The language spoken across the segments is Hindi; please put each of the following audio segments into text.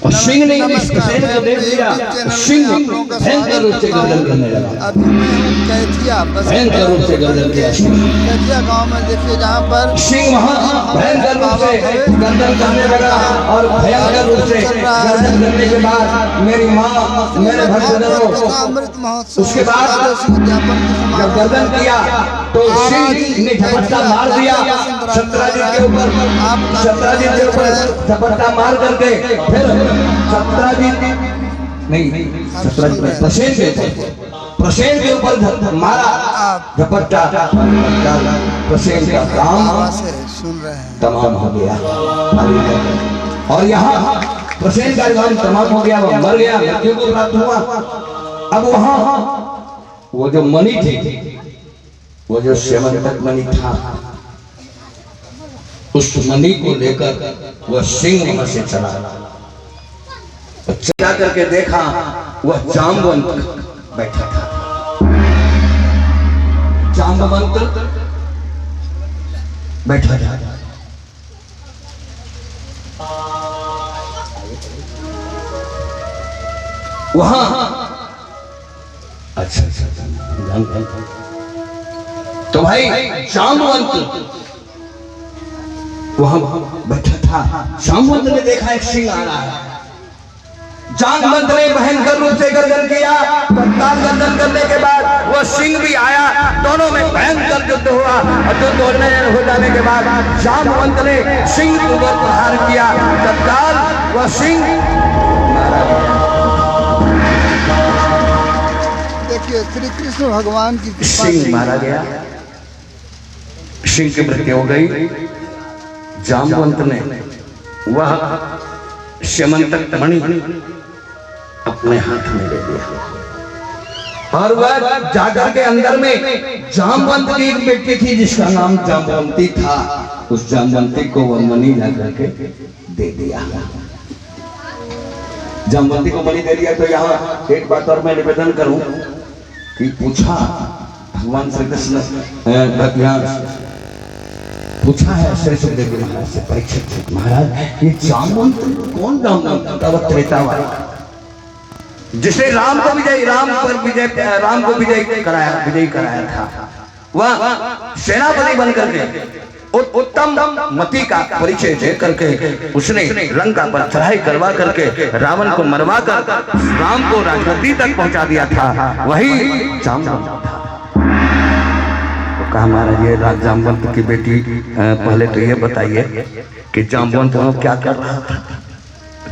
और सिंह ने इस प्रसेन को देख लिया तो सिंह भयंकर रूप से गर्दन करने लगा। अभी मैं हूँ कैथिया, भयंकर रूप से गर्दन किया सिंह। कैथिया गांव में देखिए जहाँ पर सिंह वहाँ भयंकर रूप से गर्दन करने लगा और भयंकर रूप से गर्दन करने के बाद मेरी माँ मेरे भक्तजनों अमृत महोत्सव उसके बाद जब गर्दन किया तो सिंह ने झपट्टा मार दिया सत्राजित के ऊपर। सत्राजित के ऊपर झपट्टा मार करके फिर सत्राजित नहीं सत्राजित में प्रसेन के ऊपर मारा झपट्टा। प्रसेन का काम सुन रहे हैं तमाम हो गया और यहाँ प्रसेन का काम तमाम हो गया। वो मर गया, मृत्यु को प्राप्त हुआ। अब वहाँ वो जो मणि थी, वो जो श्यमंतक मणि था, उस मणि को लेकर वह सिंह वहां से चला जा करके देखा वह जाम्बवंत बैठा था। जाम्बवंत बैठा था। वहां अच्छा तो भाई जाम्बवंत वहां बैठा था। जाम्बवंत ने देखा एक सिंह आ रहा है। जाम्बवंत ने भयंकर रूप से गर्दन किया। तत्काल गर्दन करने के बाद वह सिंह भी आया। दोनों में भयंकर युद्ध हुआ और युद्ध हो जाने के बाद जाम्बवंत ने सिंह के ऊपर प्रहार किया। तत्काल वह सिंह मारा गया। देखिए श्री कृष्ण भगवान की सिंह मारा गया। सिंह की मृत्यु हो गई। जाम्बवंत ने वह श्यमंतक मणि अपने हाथ में ले लिया और वह जाकर के अंदर में जाम्बवंत की एक बेटी थी जिसका नाम जाम्बवंती था। उस जाम्बवंती को वह मणि ला करके दे दिया। जाम्बवंती को मणि दे दिया। तो यहाँ एक बात और मैं निवेदन करूं कि पूछा भगवान श्री कृष्ण पूछा है श्री सुखदेव जी महाराज से, परीक्षित महाराज ये जाम्बवंत कौन जाम्बवंत था? त्रेता वाला जिसने राम को विजयी कराया था। वह सेनापति बन करके उत्तम मति का परिचय दे करके उसने लंका पर चढ़ाई करवा करके रावण को मरवा कर राम को राजगद्दी तक पहुंचा दिया था। वही जाम्बवंत था। कहा महाराज ये जाम्बवंत की बेटी पहले तो ये बताइए कि जाम्बवंत क्या कर रहा था?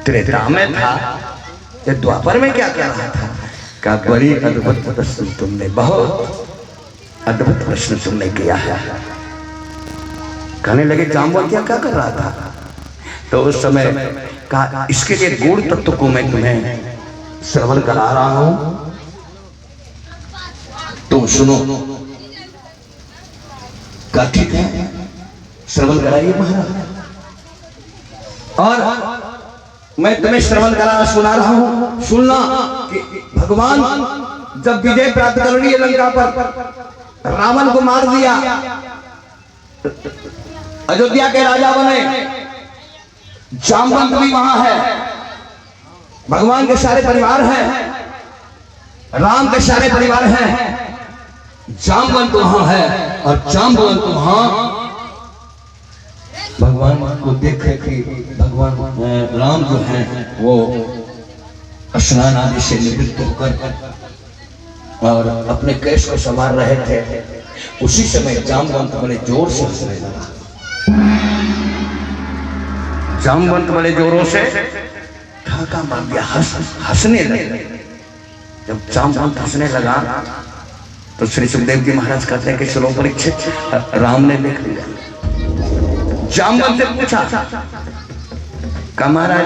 त्रेता में था, ये द्वापर में क्या कर रहा था? क्या बड़ी अद्भुत प्रश्न तुमने, बहुत अद्भुत प्रश्न तुमने किया है। कहने लगे जाम्बवंत क्या कर रहा था? तो उस समय कहा इसके लिए गूढ़ तत्व को मैं तुम्हें श्रवण करा रहा हूं, तुम सुनो। क्या ठीक है, श्रवण कराइए महाराज। और मैं तुम्हें श्रवण करा सुना रहा हूं। सुनना कि भगवान जब विजय प्राप्त कर रही है लंका पर, रावण को मार दिया, अयोध्या के राजा बने, जाम्बवंत भी वहां है, भगवान के सारे परिवार हैं, राम के सारे परिवार हैं, जाम्बवंत वहां है और जाम्बवंत वहां भगवान को देखे कि भगवान राम जो हैं वो स्नान आदि से निवृत्त होकर और अपने केश को संवार रहे थे। उसी समय जाम्बवंत बड़े जोर से हंसने लगा। जाम्बवंत बड़े जोरों से ठहाका मार दिया, हंसने लगे। जब जाम्बवंत हंसने लगा तो श्री सुखदेव जी महाराज कहते हैं कि सुनो परीक्षित, राम ने देख लिया। जाम्बवंत से पूछा का महाराज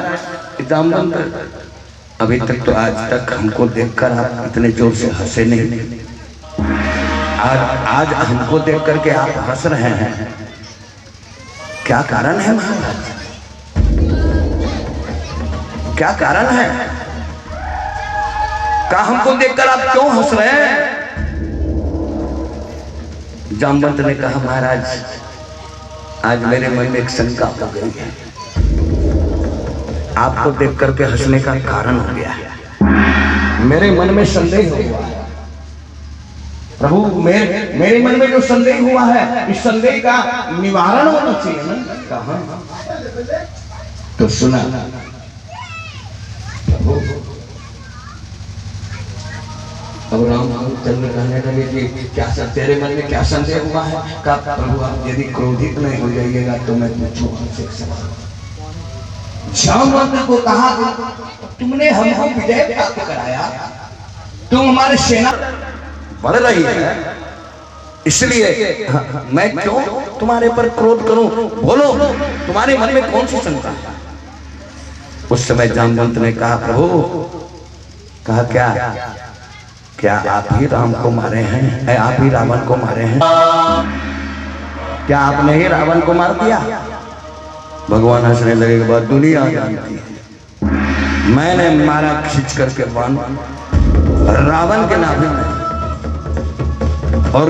जाम्बवंत अभी तक तो आज तक हमको देखकर आप इतने जोर से हंसे नहीं, आज हमको देख करके आप हंस रहे हैं, क्या कारण है महाराज? क्या कारण है? क्या हमको देखकर आप क्यों हंस रहे हैं? जाम्बवंत ने कहा महाराज आज मेरे मन में एक शंका हो गई है। आपको देख करके हंसने का कारण हो गया है। मेरे मन में संदेह हुआ है प्रभु, मेरे मन में जो संदेह हुआ है, इस संदेह का निवारण होना चाहिए ना। कहाँ तो सुना प्रभु, अब रामचंद्र कहने लगे कि क्या सर तेरे मन में क्या संदेह हुआ है? कहा प्रभु आप यदि क्रोधित नहीं हो जाइएगा तो मैं पूछूंगा आपसे एक सवाल। जामवंत को कहा तुमने हमको विजय प्राप्त कराया, तुम हमारे सेना बढ़ रही है, इसलिए मैं क्यों तुम्हारे पर क्रोध करूं? बोलो तुम्हारे मन में कौन सी शंका है? उस समय जामवंत ने कहा प्रभु, कहा क्या आप ही राम को मारे हैं? आप ही रावण को मारे हैं? क्या आपने ही रावण को मार दिया? भगवान हंसने लगे के बाद दुनिया जानती है मैंने मारा खींच करके बाण रावण के नाभि में, और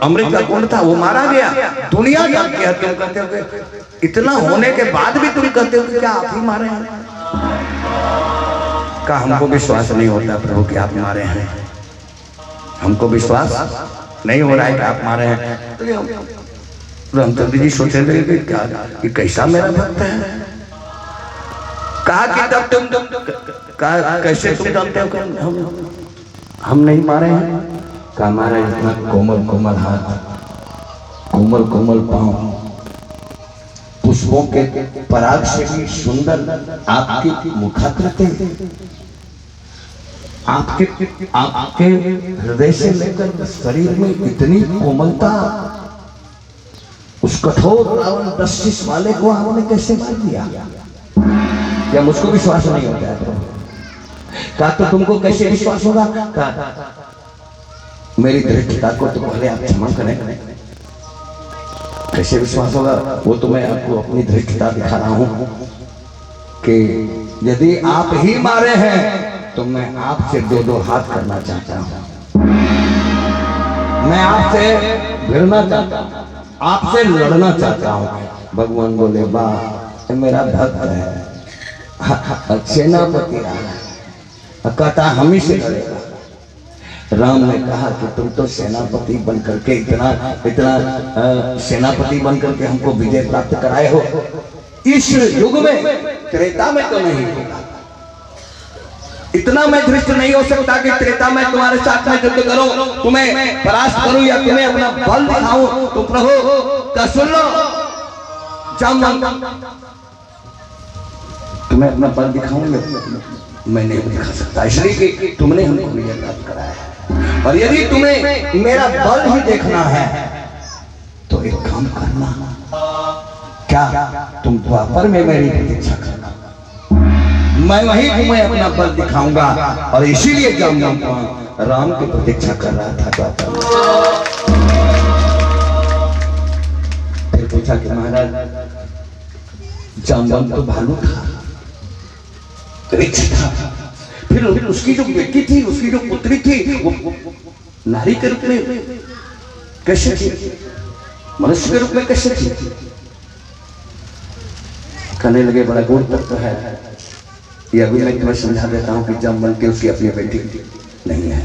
अमृत का कुंड था वो मारा गया। दुनिया जानती है, तुम कहते हो इतना होने के बाद भी तुम कहते हो कि क्या आप ही मारे हैं? का हमको विश्वास नहीं होता प्रभु कि आप मारे हैं, हमको विश्वास नहीं हो रहा है कि आप मारे हैं। रामचंद्र जी सोचने लगे कि क्या कि कैसा मेरा भक्त है। कहा कि तब तुम कैसे तुम जानते हो कि हम नहीं मारे हैं? कहा हमारा इतना कोमल कोमल हाथ, कोमल कोमल पांव, पुष्पों के पराग से भी सुंदर आपकी मुखाकृति, आपके हृदय से लेकर शरीर में इतनी कोमलता, उस कठोर रावण दस्युस वाले को आपने कैसे मार दिया? क्या मुझको विश्वास नहीं होता है? कहा तो तुमको कैसे विश्वास होगा? कहा मेरी दृढ़ता को तो पहले आप क्षमा करें। कैसे विश्वास होगा? वो तो मैं आपको अपनी दृढ़ता दिखा रहा हूं कि यदि आप ही मारे हैं तो मैं आपसे दो हाथ करना चाहता हूं, मैं आपसे भिड़ना चाहता हूं, आपसे लड़ना चाहता हूं। भगवान बोले वाह मेरा भक्त है, सेनापति है, कहता हम ही से लड़ेगा। राम ने कहा कि तुम तो सेनापति बनकर के इतना सेनापति बनकर के हमको विजय प्राप्त कराए हो, इस युग में त्रेता में तो नहीं होगा। इतना मैं धृष्ट नहीं हो सकता कि त्रेता में तुम्हारे साथ में युद्ध करूं, तुम्हें परास्त करूं या तुम्हें अपना बल दिखाऊं। तो प्रभु का सुन लो, जामवंत तुम्हें अपना बल दिखाऊंगा मैं नहीं दिखा सकता, इसलिए कि तुमने हमको विजय प्राप्त कराया है। और यदि तुम्हें मेरा बल ही देखना है तो एक काम करना, क्या तुम द्वापर में मेरी प्रतीक्षा करना, मैं वहीं तुम्हें अपना बल दिखाऊंगा। और इसीलिए जामवंत राम की प्रतीक्षा कर रहा था द्वापर में। फिर पूछा कि महाराज जामवंत तो भालू था, रिच था, फिर उसकी जो बेटी थी, उसकी जो पुत्री थी, वो नारी के रूप में कैसे थी, मनुष्य के रूप में कैसे थी? कहने लगे बड़ा गुण तत्व है, ये अभी मैं तुम्हें समझा देता हूं कि जामवंत की उसकी अपनी बेटी नहीं है।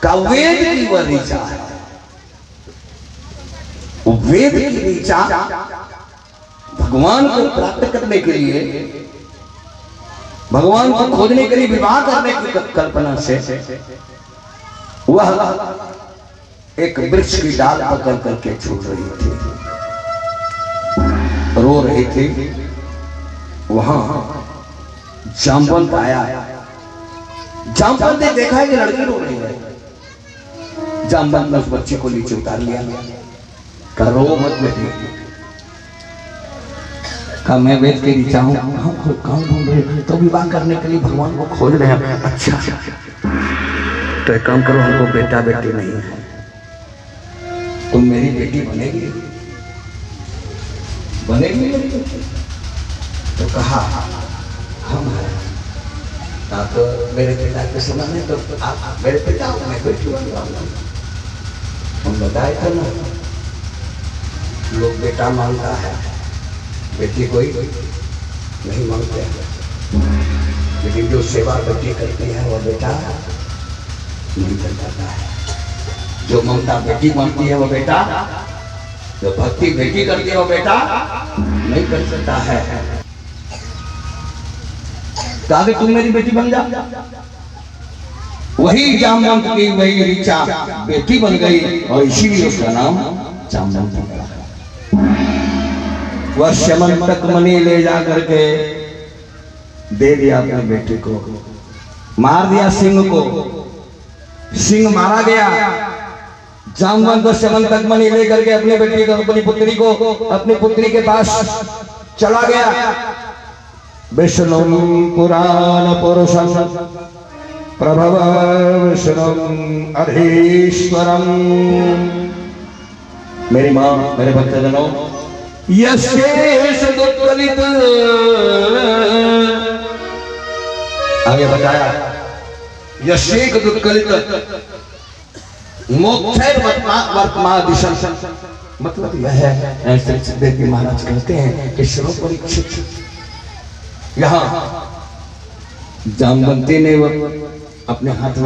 का वेद की वह ऋचा है, वो वेद की ऋचा भगवान को प्राप्त करने के लिए, भगवान को खोजने के लिए विवाह करने की कल्पना से वह एक वृक्ष की डाल पकड़ करके छूट रही थी, रो रही थी। वहां जामवंत आया, जामवंत ने देखा है कि लड़की रो रही है। जामवंत ने उस बच्चे को नीचे उतार लिया, कहा रो मत बेटी। कहा मैं वेद के ऋचा हूं। कहां ढूंढ रहे? तो विवाह करने के लिए भगवान को खोज रहे हैं। अच्छा तो एक काम करो, हमको बेटा बेटी नहीं है, तुम मेरी बेटी बनेगी, बनेगी मेरी बेटी? तो कहा हम आप तो मेरे पिता के समान है, तो आप मेरे पिता हो, मैं बेटी हम बताए थे ना, लोग बेटा मांगता है, बेटी कोई नहीं मांगते हैं। लेकिन जो सेवा बेटी करती है वो बेटा नहीं कर पाता है। जो ममता बेटी मांगती है वो बेटा, जो भक्ति बेटी करती है वो बेटा नहीं कर सकता है। कहा तुम मेरी बेटी बन जा, वही जामवंत की वही ऋचा बेटी बन गई और इसीलिए उसका नाम जामवंत पड़ा। वह श्यमंतक मणि ले जा करके दे दिया अपने बेटे को, मार दिया सिंह को, सिंह मारा गया। जामवंत श्यमंतक मणि लेकर के अपने बेटी को, अपनी पुत्री के पास चला गया। विष्णु पुराण पुरुषम प्रभव विष्णु अधीश्वरम। मेरी माँ, मेरे भक्तजनों, यशेष दुत्कलित, आगे बताया यशेक दुत्कलित मोक्षैर वर्तमान दिशा, मतलब यह है, ऐसे सुखदेव जी महाराज कहते हैं कि श्लोक परीक्षित यहाँ जामवंती ने अपने हाथ में